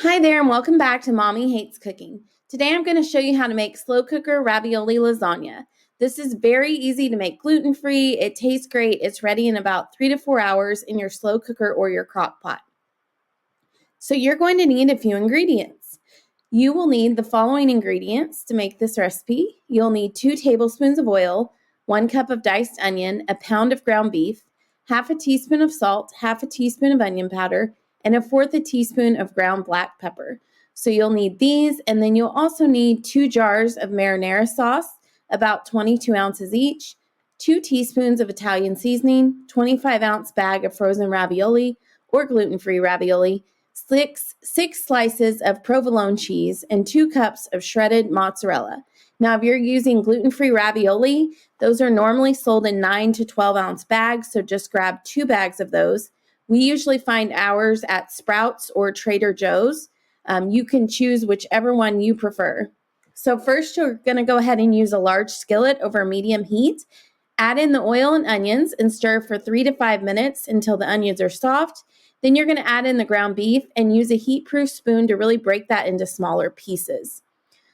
Hi there and welcome back to Mommy Hates Cooking. Today I'm going to show you how to make slow cooker ravioli lasagna. This is very easy to make gluten-free. It tastes great. It's ready in about 3 to 4 hours in your slow cooker or your crock pot. So you're going to need a few ingredients. You will need the following ingredients to make this recipe. You'll need 2 tablespoons of oil, 1 cup of diced onion, a pound of ground beef, half a teaspoon of salt, half a teaspoon of onion powder, and 1/4 teaspoon of ground black pepper. So you'll need these, and then you'll also need 2 jars of marinara sauce, about 22 ounces each, 2 teaspoons of Italian seasoning, 25-ounce bag of frozen ravioli or gluten-free ravioli, 6 slices of provolone cheese, and 2 cups of shredded mozzarella. Now, if you're using gluten-free ravioli, those are normally sold in 9 to 12-ounce bags, so just grab 2 bags of those. We usually find ours at Sprouts or Trader Joe's. You can choose whichever one you prefer. So first, you're going to go ahead and use a large skillet over medium heat. Add in the oil and onions and stir for 3 to 5 minutes until the onions are soft. Then you're going to add in the ground beef and use a heat-proof spoon to really break that into smaller pieces.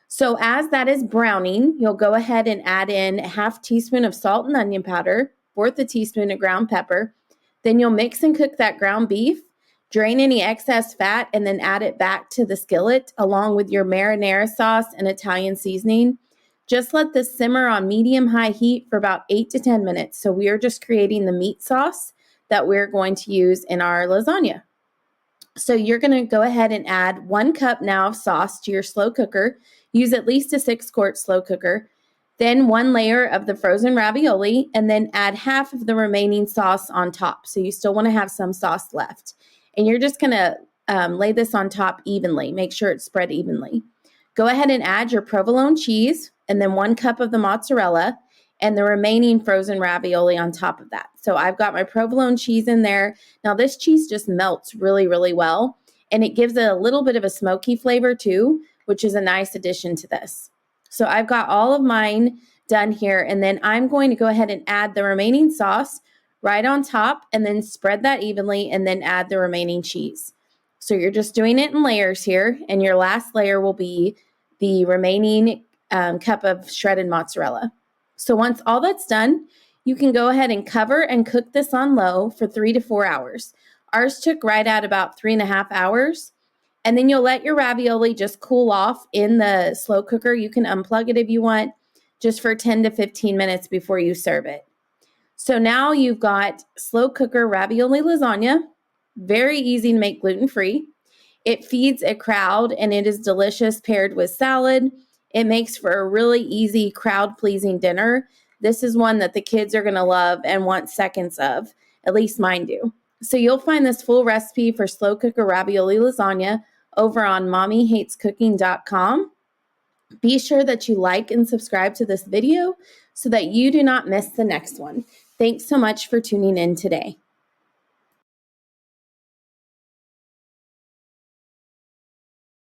So as that is browning, you'll go ahead and add in a half teaspoon of salt and onion powder, 1/4 teaspoon of ground pepper. Then you'll mix and cook that ground beef, drain any excess fat, and then add it back to the skillet along with your marinara sauce and Italian seasoning. Just let this simmer on medium-high heat for about 8 to 10 minutes. So we are just creating the meat sauce that we're going to use in our lasagna. So you're going to go ahead and add 1 cup now of sauce to your slow cooker. Use at least a 6-quart slow cooker. Then 1 layer of the frozen ravioli, and then add half of the remaining sauce on top. So you still want to have some sauce left. And you're just going to lay this on top evenly. Make sure it's spread evenly. Go ahead and add your provolone cheese, and then 1 cup of the mozzarella, and the remaining frozen ravioli on top of that. So I've got my provolone cheese in there. Now this cheese just melts really, really well, and it gives it a little bit of a smoky flavor too, which is a nice addition to this. So I've got all of mine done here, and then I'm going to go ahead and add the remaining sauce right on top, and then spread that evenly, and then add the remaining cheese. So you're just doing it in layers here, and your last layer will be the remaining cup of shredded mozzarella. So once all that's done, you can go ahead and cover and cook this on low for 3 to 4 hours. Ours took right at about 3.5 hours. And then you'll let your ravioli just cool off in the slow cooker. You can unplug it if you want, just for 10 to 15 minutes before you serve it. So now you've got slow cooker ravioli lasagna. Very easy to make gluten-free. It feeds a crowd, and it is delicious paired with salad. It makes for a really easy crowd-pleasing dinner. This is one that the kids are going to love and want seconds of. At least mine do. So you'll find this full recipe for slow cooker ravioli lasagna over on mommyhatescooking.com. Be sure that you like and subscribe to this video so that you do not miss the next one. Thanks so much for tuning in today.